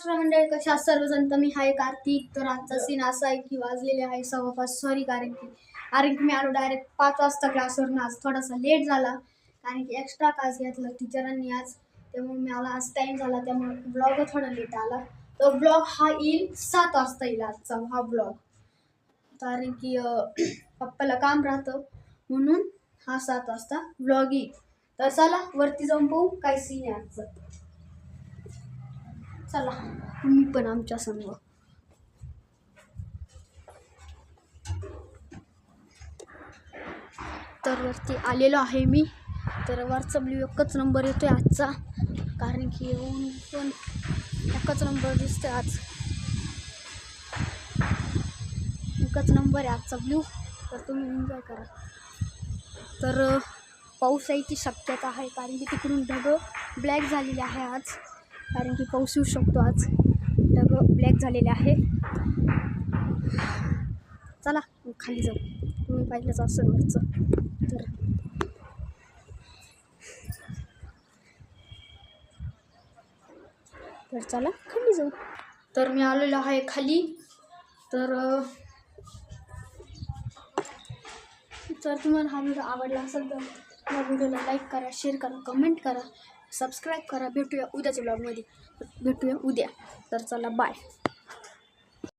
मंडळी कशा सर्वजण. तर मी हाय कार्तिक. तर आजचा सीन असा आहे की वाजलेले आहे 5:15. सॉरी कारण की मी आलो डायरेक्ट 5 वाजता क्लासवरून. आज थोडासा लेट झाला कारण की एक्स्ट्रा क्लास घेतला टीचरांनी आज, त्यामुळे मला आज टाईम झाला, त्यामुळे ब्लॉग थोडा लेट आला. तर ब्लॉग हा येईल 7 वाजता येईल आजचा हा ब्लॉग, कारण की पप्पाला काम राहतं म्हणून हा 7 वाजता ब्लॉग येईल. तर चला वरती जाऊन पाहू काय सीन आहे आजचं. चला मी पण आमच्या संग. तर वरती आलेलो आहे मी. तर वरचा ब्ल्यू एकच नंबर येतोय आजचा, कारण की येऊन पण एकच नंबर दिसतोय आज. एकच नंबर आहे आजचा ब्ल्यू. तर तुम्ही एन्जॉय करा. तर पाऊस यायची शक्यता आहे कारण की तिकडून ढग ब्लॅक झालेले आहे आज, कारण की पाऊस येऊ शकतो आज. ढग ब्लॅक झालेले आहे. चला खाली जाऊ. तुम्ही पाहिलंच असं वरचं. तर चला खाली जाऊ. तर मी आलेलो आहे खाली. तर तुम्हाला हा व्हिडिओ आवडला असेल तर या व्हिडिओला लाईक करा, शेअर करा, कमेंट करा, सबस्क्राईब करा. भेटूया उद्याच्या ब्लॉगमध्ये. भेटूया उद्या. तर चला बाय.